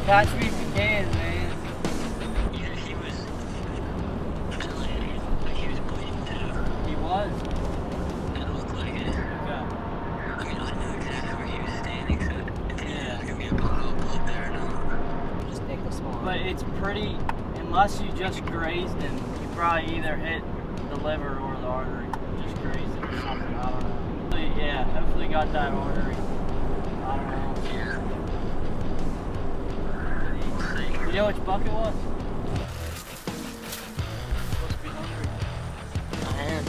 Catch me if you can, man. Yeah, he was. I'm telling you, like he was bleeding too. He was. It looked like it. Okay. I mean, I knew exactly where he was standing, so it's either gonna be a puddle of blood there or not. Just take the small. But it's pretty, unless you just grazed him, you probably either hit the liver or the artery. Just grazed it or something, I don't know. Yeah, hopefully got that artery. I don't know. Yeah. You know which buck it was? Supposed to be hungry. I am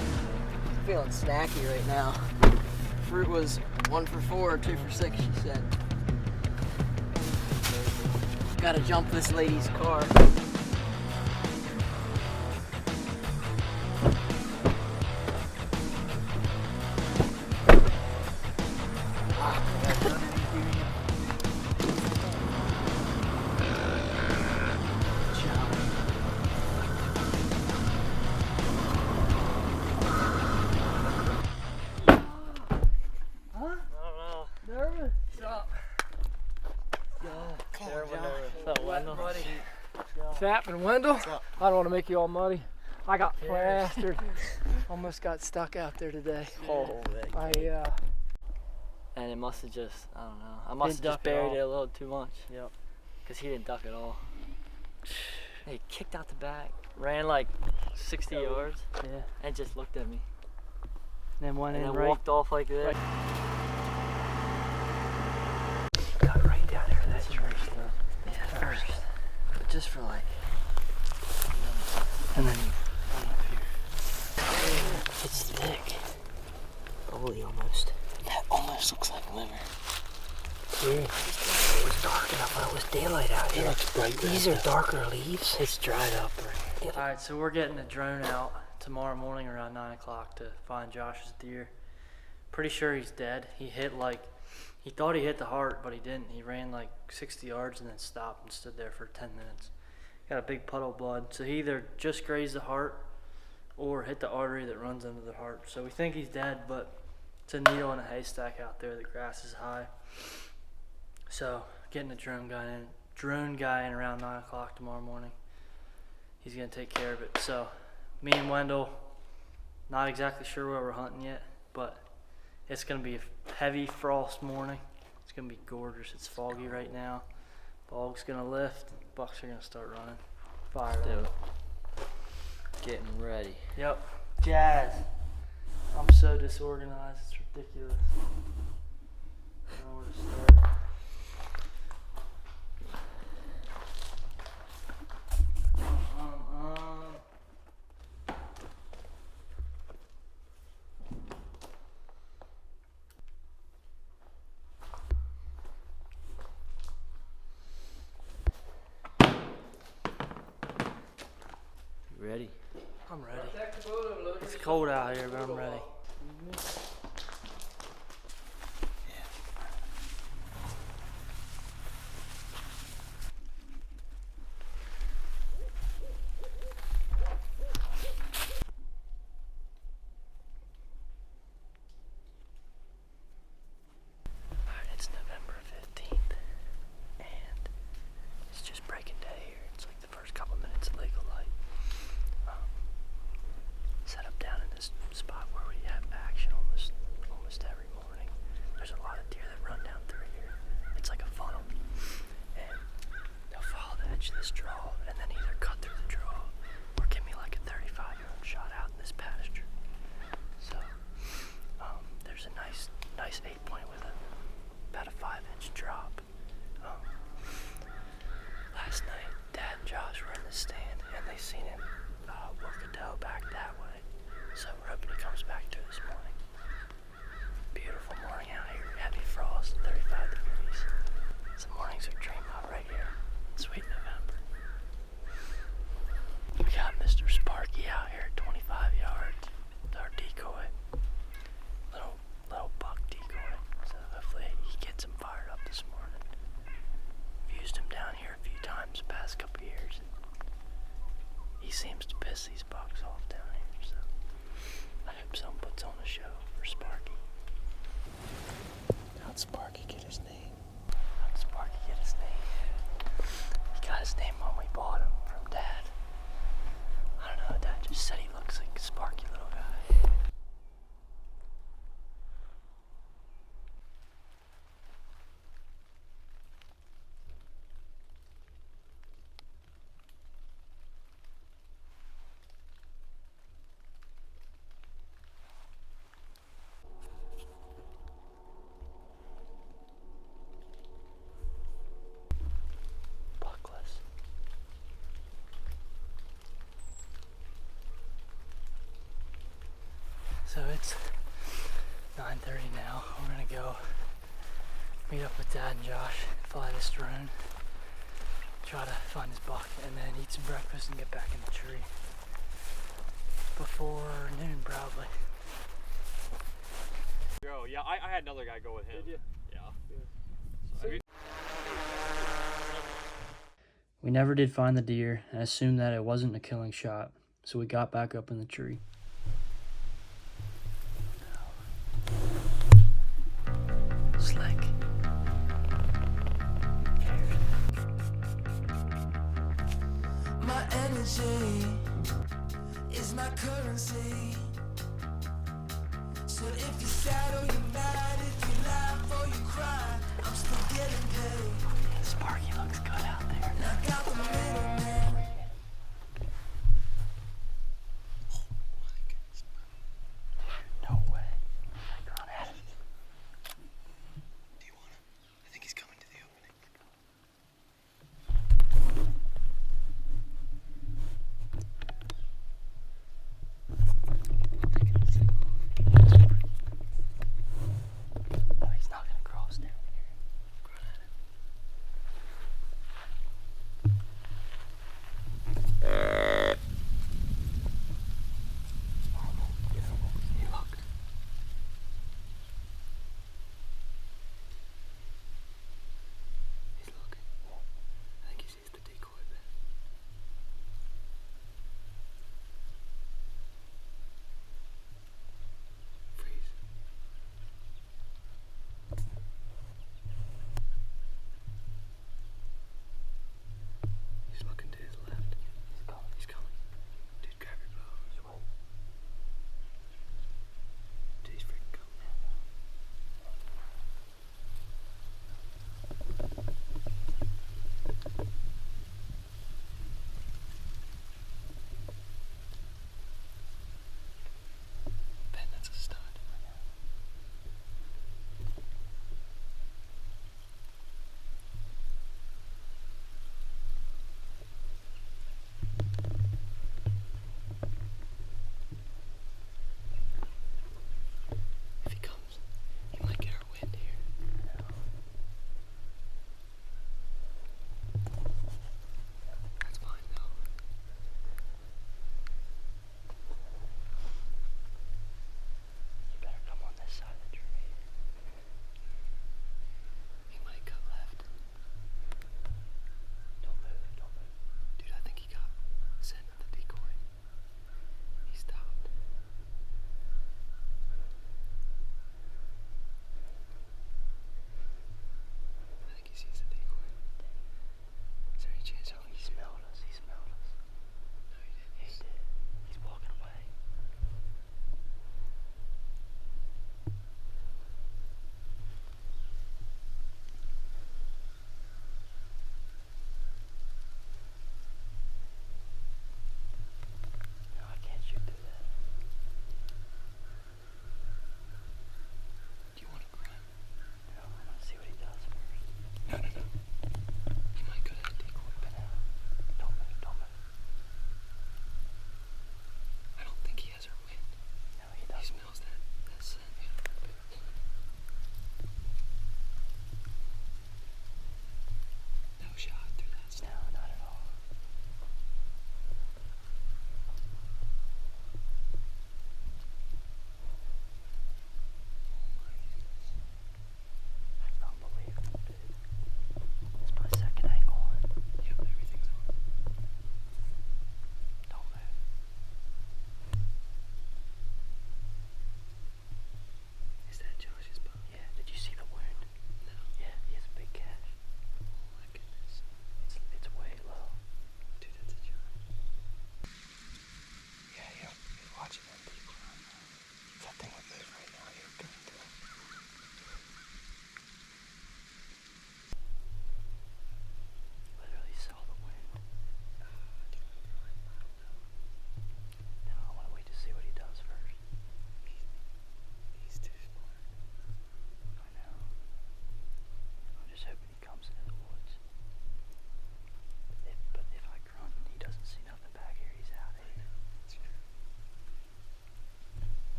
feeling snacky right now. Fruit was 1 for 4, 2 for 6, she said. Gotta jump this lady's car. Nervous? What's up, Wendell? What's happening, Wendell? I don't want to make you all muddy. I got plastered. Almost got stuck out there today. And it must have just, I don't know. I must have Didn't just duck at buried all. it a little too much. Yep. Because he didn't duck at all. He kicked out the back, ran like 60 yards, Yeah. and just looked at me. Then went And in then right. walked off like this. Got right down here to that tree. Yeah, first. But just for like. And then one up here. It's thick. Holy, almost. That almost looks like liver. Yeah. It was dark enough when it was daylight out here. These are darker leaves. It's dried up. Alright, so we're getting a drone out tomorrow morning around 9 o'clock to find Josh's deer. Pretty sure he's dead. He thought he hit the heart, but he didn't. He ran like 60 yards and then stopped and stood there for 10 minutes. Got a big puddle of blood. So he either just grazed the heart or hit the artery that runs under the heart. So we think he's dead, but it's a needle in a haystack out there. The grass is high. So getting a drone guy in around 9 o'clock tomorrow morning. He's gonna take care of it. So me and Wendell, not exactly sure where we're hunting yet, but it's gonna be a heavy frost morning. It's gonna be gorgeous. It's foggy right now. Fog's gonna lift. Bucks are gonna start running. Fire up. Getting ready. Yep. Jazz. I'm so disorganized. It's ridiculous. I don't know where to start. Ready? I'm ready. It's cold out here, but I'm ready. Alright, it's November 15th, and it's just breaking day here. It's like the first couple minutes of legal light. Set up down in this spot where we have action almost every morning. There's a lot of deer that run down through here. It's like a funnel, and they'll follow the edge of this draw and then either cut through the draw or give me like a 35-yard shot out in this pasture. So there's a nice 8-point with about a 5-inch drop. Last night, Dad and Josh were in the stand and they seen him work a doe back that way. So we're hoping he comes back through this morning. Beautiful morning out here. Heavy frost, 35 degrees. Some mornings are dream out right here. Sweet November. We got Mr. Sparky out here at 25 yards with our decoy. Little buck decoy. So hopefully he gets him fired up this morning. I've used him down here a few times the past couple years. He seems to piss these bucks off down here, so I hope someone puts on a show for Sparky. How'd Sparky get his name? his name when we bought him from Dad. I don't know, Dad just said he looks like a sparky little guy. Buckless. So it's 9:30 now. We're gonna go meet up with Dad and Josh, fly this drone, try to find his buck, and then eat some breakfast and get back in the tree before noon probably. Go. Yeah, I had another guy go with him. Did you? Yeah. So, We never did find the deer and assumed that it wasn't a killing shot, so we got back up in the tree. Slick. My energy is my currency. So if you're sad or you're mad, if you laugh or you cry, I'm still getting paid. Sparky looks good out there. And I got the middleman. No way. I got it. Do you want him? I think he's coming to the opening. Oh, he's not gonna cross down here.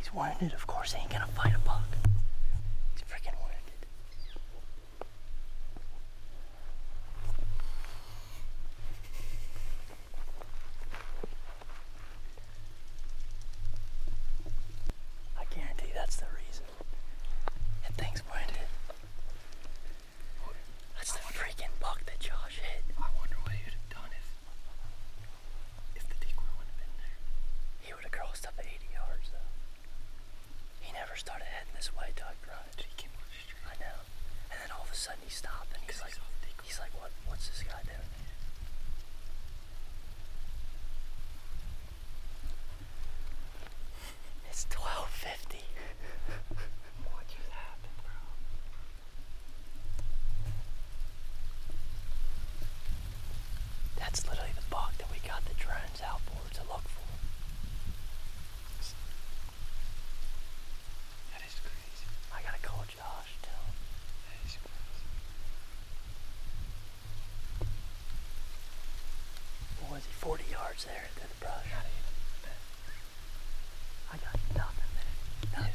He's wounded, of course he ain't gonna fight a buck. He's freaking wounded. I guarantee that's the reason. That thing's wounded. That's the freaking buck that Josh hit. I wonder what he'd have done if the decoy wouldn't have been there. He would have crossed up 80 yards though. He never started heading this way till I grunted. He came on the street. I know. And then all of a sudden he stopped and he's like, what's this guy doing here? It's 12:50. What just happened, bro? That's literally the buck that we got the drones out for to look for. That is crazy. I gotta call Josh, tell him. That is crazy. What was he, 40 yards there into the brush? Not even. I got nothing there. Nothing.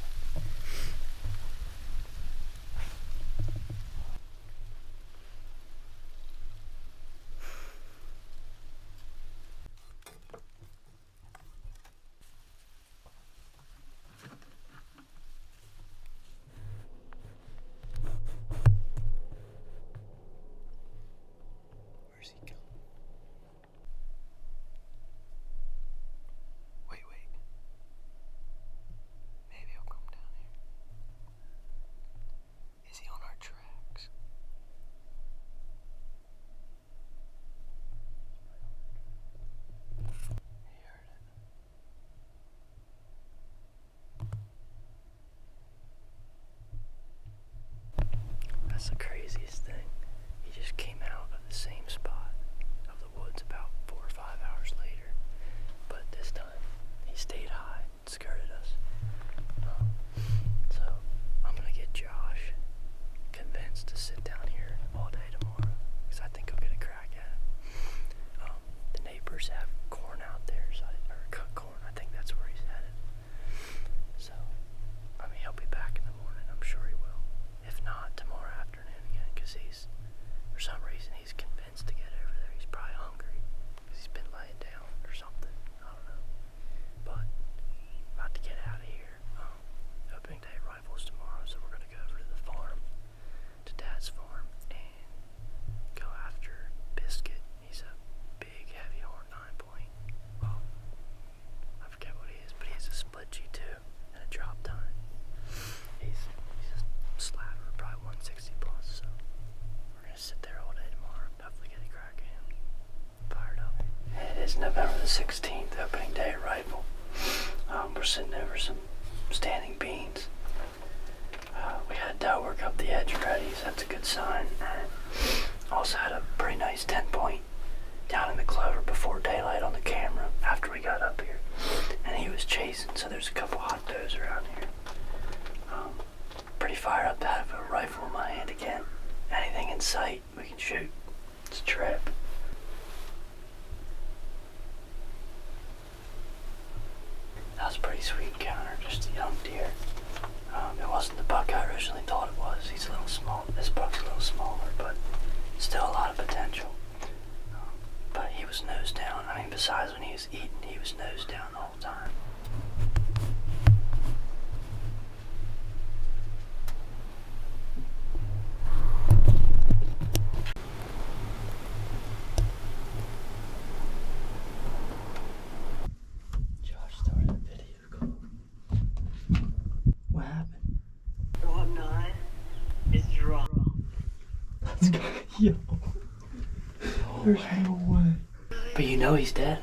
Where's he going? Wait. Maybe he'll come down here. Is he on our tracks? He heard it. That's the craziest thing. He just came out of the same spot of the woods about 4 or 5 hours later. But this time, he stayed high and skirted us. So, I'm gonna get Josh convinced to sit down here all day tomorrow. Because I think he'll get a crack at it. The neighbors have corn out there, or cooked corn. I think that's where he's headed. So, I mean, he'll be back in the morning. I'm sure he will. If not, tomorrow afternoon again, because for some reason, he's convinced to get over there. He's probably hungry, because he's been laying down or something. I don't know. But, about to get out of here. Opening day of rifles tomorrow, so we're going to go over to the farm, to Dad's farm, and go after Biscuit. He's a big, heavy horn 9-point. Well, I forget what he is, but he has a split G2 and a drop time. He's a slapper, probably 160 plus, so we're gonna sit there all day tomorrow, hopefully get a crack in. Fired up. It is November the 16th, opening day of rifle. We're sitting over some standing beans. We had dough work up the edge already, so that's a good sign. And also had a pretty nice 10-point down in the clover before daylight on the camera after we got up here. And he was chasing, so there's a couple hot does around here. Pretty fired up to have a rifle in my hand again. Anything in sight, we can shoot. It's a trip. That was a pretty sweet encounter, just a young deer. It wasn't the buck I originally thought it was. He's a little small. This buck's a little smaller, but still a lot of potential. But he was nose down. I mean, besides when he was eating, he was nose down the whole time. Josh started a video call. What happened? Drop 9 is drop. Yo. There's no way. But you know he's dead.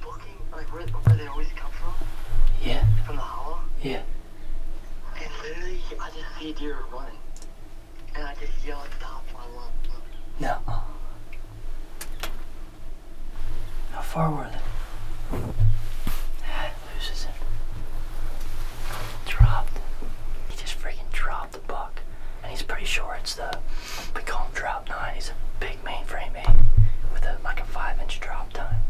Booking, like where they always come from? Yeah. From the hollow? Yeah. And literally, I just see a deer running. And I just yell at the top of my lungs. No. How far were they? Loses him. Dropped. He just freaking dropped the buck. And he's pretty sure it's we call him drop 9. He's a big mainframe 8 with like a 5-inch drop time.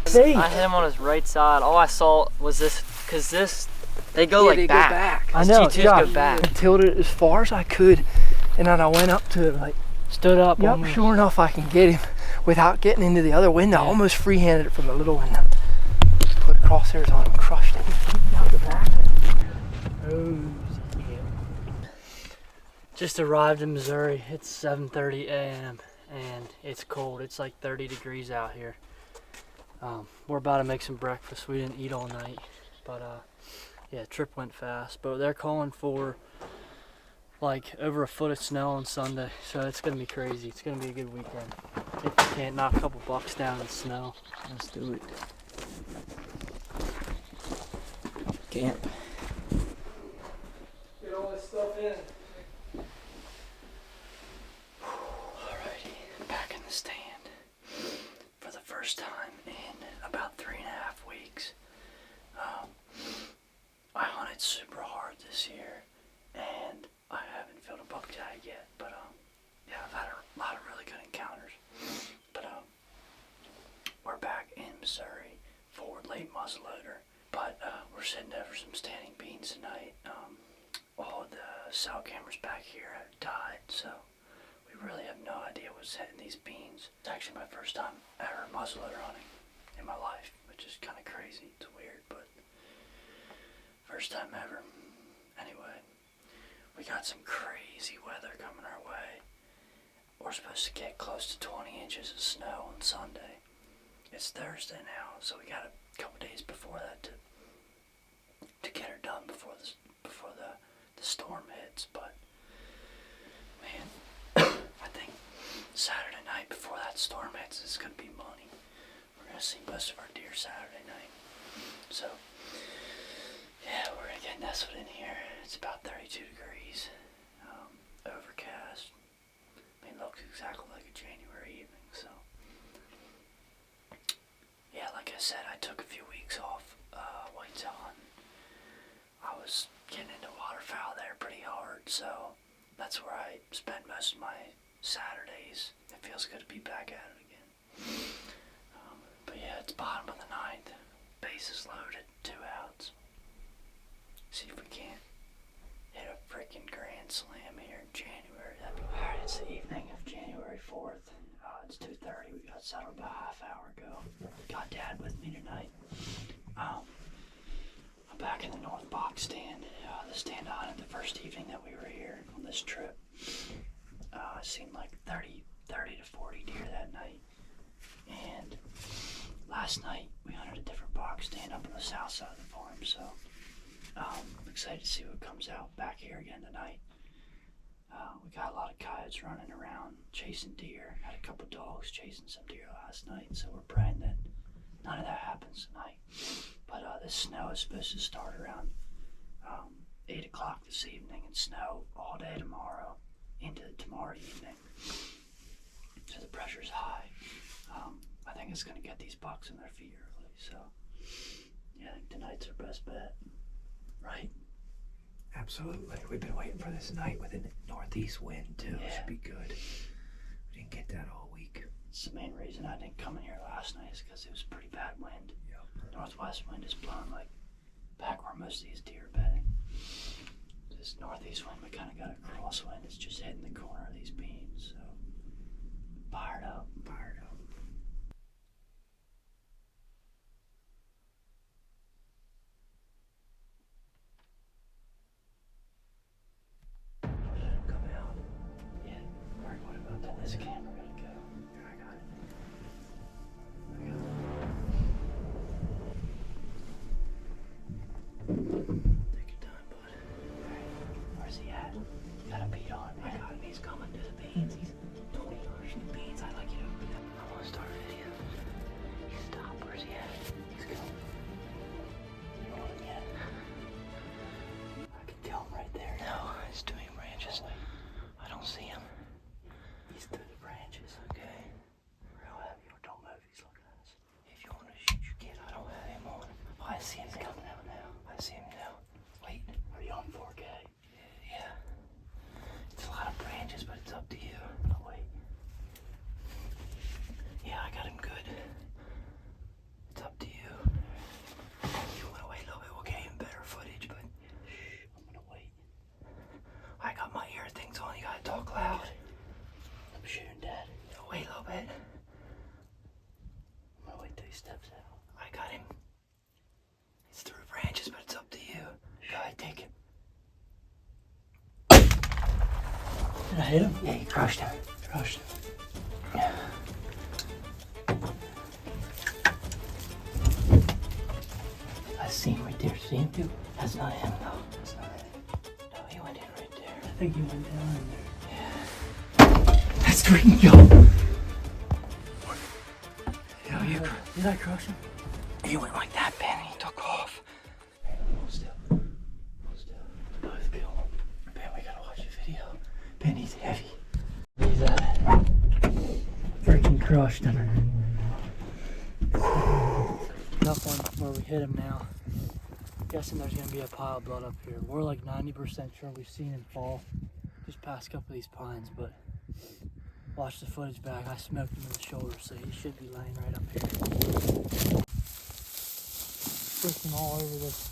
I hit him on his right side. All I saw was this Cause they go Yeah, like they go back. I These know. G2s Yeah, go back. I tilted it as far as I could, and then I went up to it like, Stood up. yep, on me. sure enough, I can get him without getting into the other window. I Yeah. almost free-handed it from the little window. Put crosshairs on him, crushed him. Out the back. Just arrived in Missouri. It's 7:30 a.m. and it's cold. It's like 30 degrees out here. We're about to make some breakfast. We didn't eat all night, but yeah, trip went fast. But they're calling for like over a foot of snow on Sunday, so it's gonna be crazy. It's gonna be a good weekend. If you can't knock a couple bucks down in snow, let's do it. Camp. Get all this stuff in. Alrighty, back in the stand for the first time in about 3.5 weeks. I hunted super hard this year, and I haven't filled a buck tag yet, but yeah, I've had a lot of really good encounters. But we're back in Missouri for late muzzleloader, but we're sitting over some standing beans tonight. All of the cell cameras back here have died, so we really have no idea what's hitting these beans. It's actually my first time ever muzzleloader hunting in my life, which is kind of crazy. It's weird, but first time ever. Anyway, we got some crazy weather coming our way. We're supposed to get close to 20 inches of snow on Sunday. It's Thursday now, so we got a couple days before that to get her done before the storm hits. But man, I think Saturday night before that storm hits is gonna be money. We're gonna see most of our deer Saturday night. So yeah, we're gonna get nestled in here. It's about 32 degrees, overcast. I mean, it looks exactly like a January evening. So yeah, like I said, I took a few weeks off whitetail hunting. I was getting into waterfowl there pretty hard, so that's where I spend most of my Saturdays. It feels good to be back at it again. But yeah, it's bottom of the ninth. Base is loaded, 2 outs. See if we can't hit a freaking grand slam here in January. Alright, it's the evening of January 4th. It's 2:30. We got settled about a half hour ago. Got Dad with me tonight. I'm back in the North Box stand. The stand I hunted the first evening that we were here on this trip. I seen like 30 to 40 deer that night. And last night we hunted a different box stand up on the south side of the farm, so I'm excited to see what comes out back here again tonight. We got a lot of coyotes running around chasing deer. Had a couple dogs chasing some deer last night, so we're praying that none of that happens tonight. But this snow is supposed to start around 8 o'clock this evening and snow all day tomorrow into tomorrow evening. So the pressure's high. I think it's going to get these bucks on their feet early, so yeah, I think tonight's our best bet, right? Absolutely. We've been waiting for this night with a northeast wind too. Yeah. It should be good. We didn't get that all week. It's the main reason I didn't come in here last night is because it was pretty bad wind. Yep. Northwest wind is blowing like back where most of these deer are bedding. This northeast wind, we kind of got a crosswind. It's just hitting the corner of these beams, so fired up. Fired up. Come out. Yeah. Alright, what about that? This camera gotta go. I got it. Take your time, bud. Alright. Where's he at? You got a beat on, man. I got him. He's coming to the beans. He's 20 yards from the beans. I like it over there. he steps out. I got him. It's through branches, but it's up to you. Go ahead, take him. Did I hit him? Yeah, you crushed him. Crushed him. Yeah. I see him right there. See him? That's not him, though. That's not him. No, he went in right there. I think he went down in there. Yeah. That's where he can go. Did I crush him? He went like that, Ben, and he took off. Hold still. Hold still. No, it's kill him. Ben, we gotta watch the video. Ben, he's heavy. He's freaking crushed him. Tough one where we hit him now. Guessing there's gonna be a pile of blood up here. We're like 90% sure we've seen him fall just past a couple of these pines, but watch the footage back. I smoked him in the shoulder, so he should be laying right up here. Freaking all over this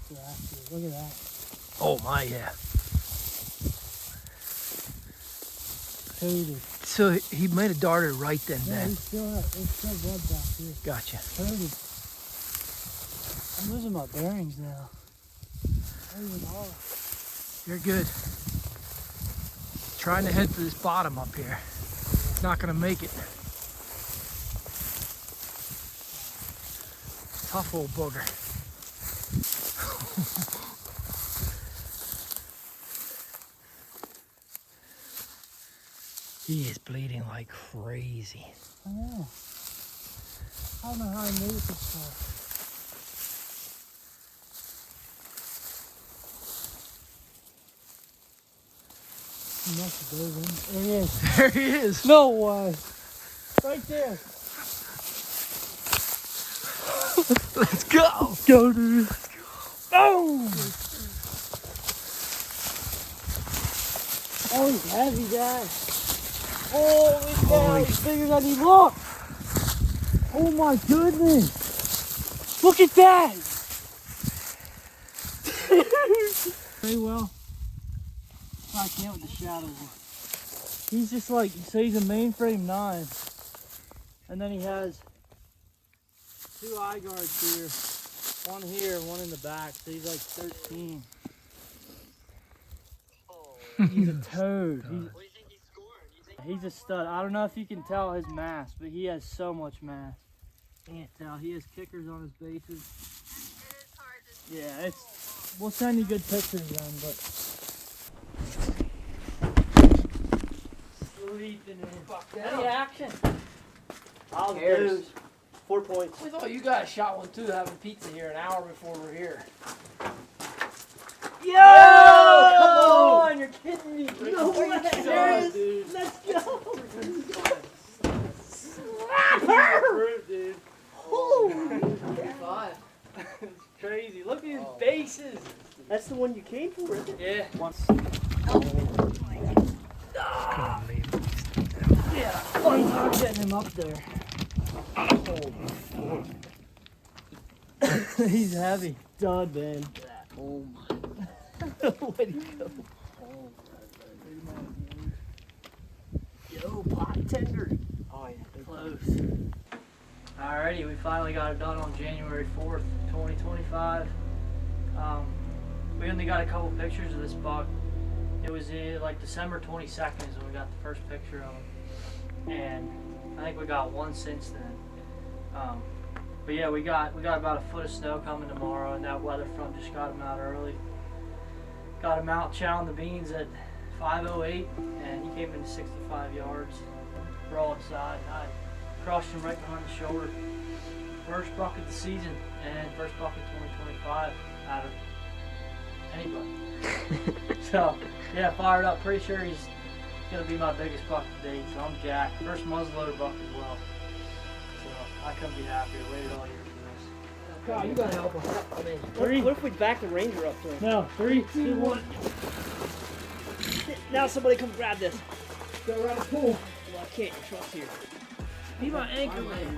grass here. Look at that. Oh my, yeah. Coated. So he made a darter right then, Yeah, Ben. there's still blood back here. Gotcha. Coated. I'm losing my bearings now. Not even all. You're good. Trying to head for this bottom up here. It's not gonna make it. Tough old booger. He is bleeding like crazy. I know. I don't know how I made it this far. He must have dove in. There he is. There he is. No way. Right there. Let's go. Let's go, dude. Boom! Oh, he's heavy, Dad. Holy cow, he's bigger than he looks. Oh my goodness. Look at that. Very well. I can't with the shadows. He's just like, so he's a mainframe 9. And then he has 2 eye guards here. One here, one in the back. So he's like 13. He's a toad. He's a stud. I don't know if you can tell his mass, but he has so much mass. Can't tell. He has kickers on his bases. Yeah, we'll send you good pictures then, but. Sleeping in. Any action? I'll do 4 points. We thought you guys shot one too, having pizza here an hour before we're here. Yo! Come on! You're kidding me. No way. Serious? Dude. Let's go. Dude. Five. It's crazy. Look at his faces. That's the one you came for, isn't it? Yeah. Yeah. Fun time getting him up there. He's heavy. Dud, man. Oh my. Where'd he go? Yo, pot tender. Oh yeah. Close. Alrighty, we finally got it done on January 4th, 2025. We only got a couple pictures of this buck. It was like December 22nd is when we got the first picture of him. And I think we got one since then. But yeah, we got about a foot of snow coming tomorrow, and that weather front just got him out early. Got him out chowing the beans at 5:08, and he came into 65 yards, broadside. I crushed him right behind the shoulder. First buck of the season, and first buck of 2025 out of anybody. So yeah, fired up. Pretty sure he's gonna be my biggest buck to date. So I'm jacked. First muzzleloader buck as well. So I couldn't be happier. Waited all year for this. God, you gotta help him. I mean, Three. what if we back the Ranger up to him? No, 3, 2, 1. Now somebody come grab this. Go around the pool. Well, I can't. Your truck's here. Be my anchor man.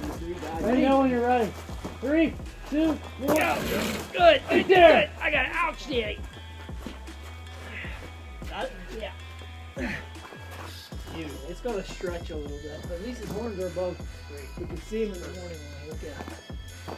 Ready? Know when you're ready. 3, 2, 1. Go. Good. Right there. Good. I got it. Ouch, Daddy. Yeah. beautiful. It's got to stretch a little bit, but at least his horns are above. We can see him in the morning when we look at him.